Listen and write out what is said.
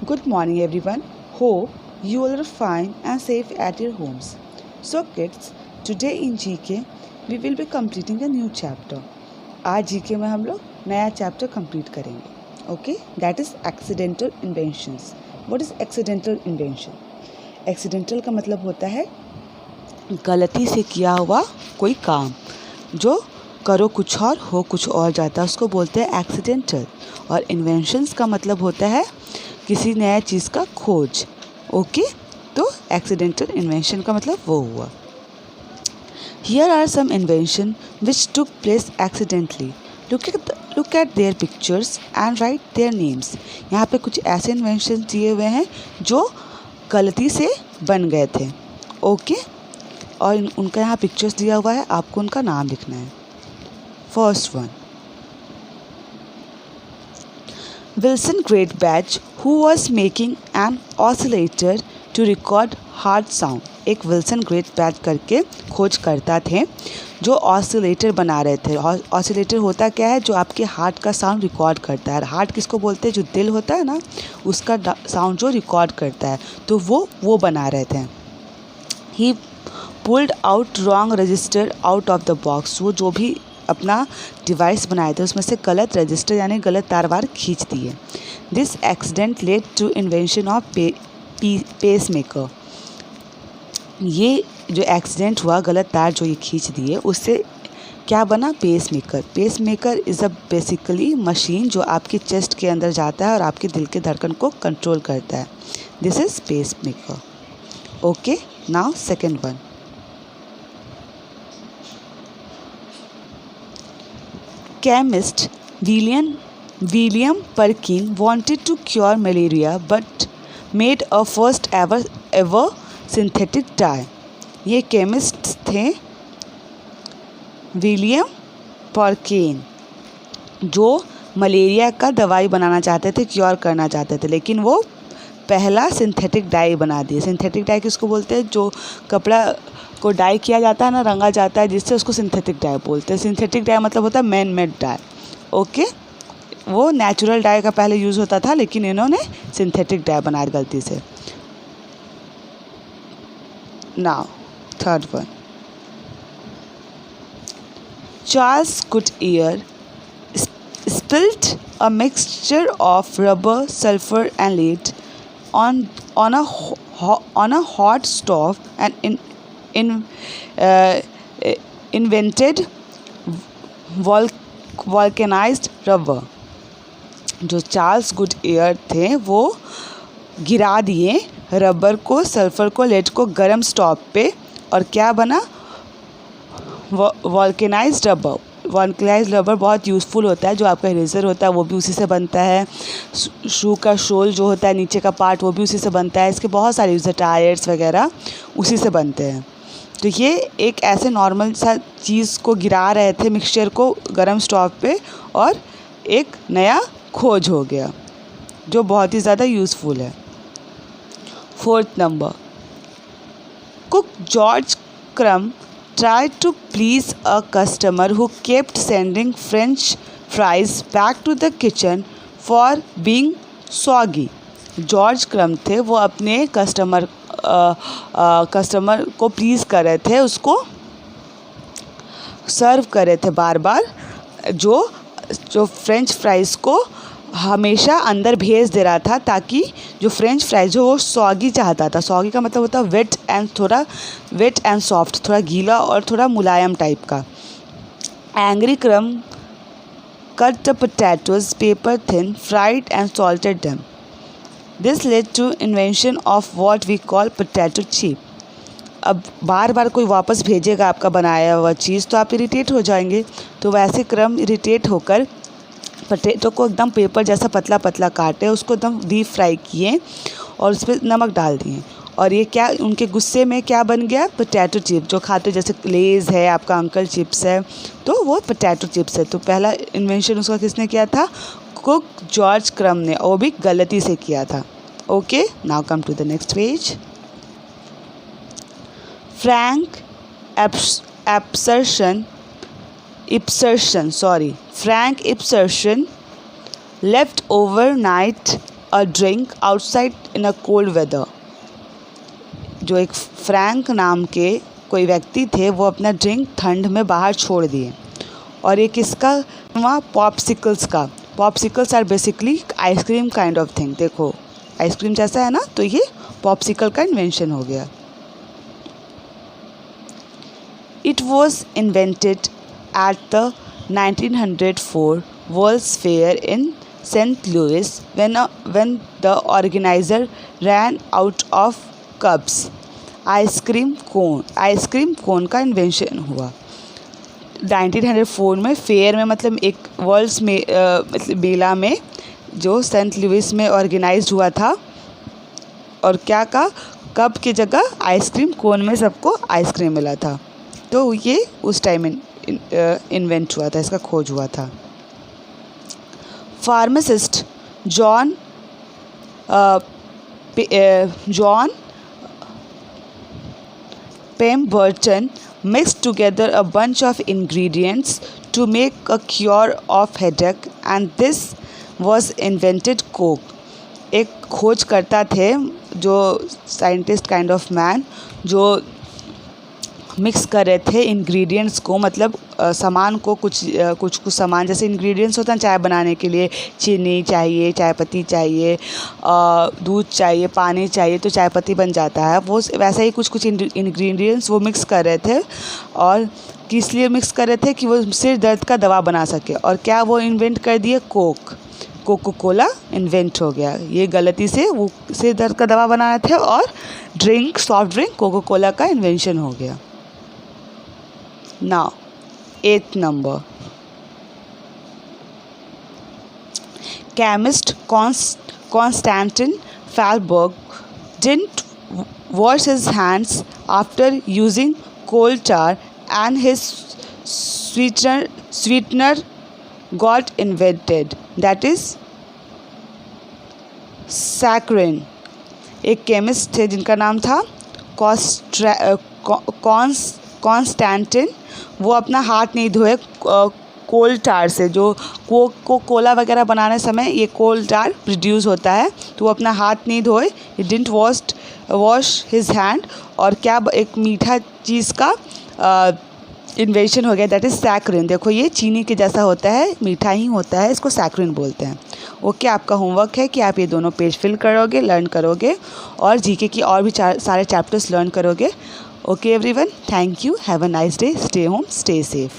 Good morning, everyone. Hope you all are fine and safe at your homes. So, kids, today in GK we will be completing a new chapter. आज GK में हम लोग नया chapter complete करेंगे. Okay, that is accidental inventions. What is accidental invention? Accidental का मतलब होता है गलती से किया हुआ कोई काम, जो करो कुछ और हो कुछ और जाता है, उसको बोलते हैं एक्सीडेंटल. और इन्वेंशंस का मतलब होता है किसी नया चीज़ का खोज. ओके, तो एक्सीडेंटल इन्वेंशन का मतलब वो हुआ. Here are some invention which took place accidentally. Look at their pictures and write their names. यहाँ पे कुछ ऐसे इन्वेंशन दिए हुए हैं जो गलती से बन गए थे. ओके, और उनका यहाँ पिक्चर्स दिया हुआ है, आपको उनका नाम लिखना है. First one, Wilson Greatbatch, who was making an oscillator to record heart sound. एक विल्सन ग्रेटबैच करके खोज करता थे जो ऑसिलेटर बना रहे थे. ऑसिलेटर होता क्या है? जो आपके हार्ट का साउंड रिकॉर्ड करता है. हार्ट किसको बोलते हैं? जो दिल होता है ना, उसका साउंड जो रिकॉर्ड करता है, तो वो बना रहे थे. ही pulled out wrong register out of the box. वो जो भी अपना डिवाइस बनाए थे उसमें से गलत रजिस्टर यानी गलत तार वार खींच दिए. This accident led to invention of pace maker. ये जो एक्सीडेंट हुआ, गलत तार जो ये खींच दिए, उससे क्या बना? Pace maker. Pace maker is a basically machine जो आपके चेस्ट के अंदर जाता है और आपके दिल के धड़कन को कंट्रोल करता है. This is pace maker. Okay, now second one. Chemist William Perkin wanted to cure malaria but made a first ever synthetic dye. ये केमिस्ट थे विलियम पर्किन, जो मलेरिया का दवाई बनाना चाहते थे, क्योर करना चाहते थे, लेकिन वो पहला सिंथेटिक डाई बना दिए. सिंथेटिक डाई किसको बोलते हैं? जो कपड़ा को डाई किया जाता है ना, रंगा जाता है जिससे, उसको सिंथेटिक डाई बोलते हैं. सिंथेटिक डाई मतलब होता है मैन मेड डाई. ओके, वो नेचुरल डाई का पहले यूज़ होता था, लेकिन इन्होंने सिंथेटिक डाई बनाया गलती से. Now third one. Charles Goodyear spilled a mixture of rubber, sulfur and lead on a hot stove and invented vulcanized rubber. जो चार्ल्स गुडईयर थे वो गिरा दिए रबर को, सल्फर को, लेड को गर्म स्टोव पे, और क्या बना? वॉल्केनाइज्ड रबर. वॉल्केनाइज्ड रबर बहुत यूज़फुल होता है. जो आपका इरेजर होता है वो भी उसी से बनता है. शू का शोल जो होता है, नीचे का पार्ट, वो भी उसी से बनता है. इसके बहुत सारे यूज़, टायर्स वगैरह उसी से बनते हैं. तो ये एक ऐसे नॉर्मल सा चीज़ को गिरा रहे थे, मिक्सचर को गरम स्टोव पे, और एक नया खोज हो गया जो बहुत ही ज़्यादा यूज़फुल है. Fourth number. कुक जॉर्ज क्रम tried to please a customer who kept sending French fries back to the kitchen for being soggy. George क्रम थे, वो अपने कस्टमर को प्लीज़ कर रहे थे, उसको सर्व कर रहे थे बार बार, जो फ्रेंच फ्राइज़ को हमेशा अंदर भेज दे रहा था, ताकि जो फ्रेंच फ्राइज हो वो सॉगी चाहता था. सॉगी का मतलब होता है वेट एंड सॉफ्ट, थोड़ा गीला और थोड़ा मुलायम टाइप का. Angry Crum cut the potatoes paper thin, fried and salted them. This led to invention of what we call potato chip. अब बार बार कोई वापस भेजेगा आपका बनाया हुआ चीज़, तो आप इरिटेट हो जाएंगे. तो वैसे क्रम इरिटेट होकर पोटैटो को एकदम पेपर जैसा पतला पतला काटे, उसको एकदम डीप फ्राई किए और उस पर नमक डाल दिए. और ये क्या, उनके गुस्से में क्या बन गया? Potato chip. जो खाते, जैसे लेज़ है, आपका अंकल चिप्स है, तो वो पोटैटो चिप्स है. तो पहला इन्वेंशन उसका किसने किया था? कुक जॉर्ज क्रम ने, और वो भी गलती से किया था. Okay, now come to the next page. Frank Frank Ipserson left overnight a drink outside in a cold weather. जो एक फ्रैंक नाम के कोई व्यक्ति थे वो अपना ड्रिंक ठंड में बाहर छोड़ दिए। और ये किसका हुआ? पॉप्सिकल्स का। Popsicles are basically ice cream kind of thing. देखो आइसक्रीम जैसा है ना, तो ये पॉप्सिकल का इन्वेंशन हो गया। It was invented at the 1904 World's Fair in St. Louis when the organizer ran out of cups. Ice cream cone का इन्वेंशन हुआ 1904 में। फेयर में मतलब एक वर्ल्ड्स में मेला में जो सेंट लुइस में ऑर्गेनाइज हुआ था। और क्या का कप की जगह आइसक्रीम कोन में सबको आइसक्रीम मिला था। तो ये उस टाइम इन्वेंट हुआ था, इसका खोज हुआ था। Pharmacist John Pemberton mixed together a bunch of ingredients to make a cure of headache and this was invented Coke. एक खोज करता थे जो साइंटिस्ट काइंड ऑफ मैन जो मिक्स कर रहे थे इंग्रेडिएंट्स को, मतलब सामान को, कुछ सामान जैसे इंग्रेडिएंट्स होता है चाय बनाने के लिए, चीनी चाहिए, चाय पत्ती चाहिए, दूध चाहिए, पानी चाहिए, तो चाय पत्ती बन जाता है। वो वैसा ही कुछ इंग्रेडिएंट्स वो मिक्स कर रहे थे। और किस लिए मिक्स कर रहे थे? कि वो सिर दर्द का दवा बना सके। और क्या वो इन्वेंट कर दिए? कोको कोला इन्वेंट हो गया। ये गलती से वो सिर दर्द का दवा बना रहे थे और सॉफ्ट ड्रिंक कोको कोला का इन्वेंशन हो गया। Now, 8th number. Chemist Konstantin Fallberg didn't wash his hands after using coal tar and his sweetener got invented. That is saccharin. एक केमिस्ट थे जिनका नाम था कॉन्स्टेंटिन। वो अपना हाथ नहीं धोए कोल टार से। जो कोला वगैरह बनाने समय ये कोल टार प्रोड्यूस होता है, तो वो अपना हाथ नहीं धोए। He didn't wash his hand. और क्या एक मीठा चीज़ का इन्वेंशन हो गया, दैट इज़ सैक्रिन। देखो ये चीनी के जैसा होता है, मीठा ही होता है, इसको सैक्रिन बोलते हैं। ओके, आपका होमवर्क है कि आप ये दोनों पेज फिल करोगे, लर्न करोगे और जीके की और भी सारे चैप्टर्स लर्न करोगे। Okay everyone, thank you, have a nice day, stay home, stay safe.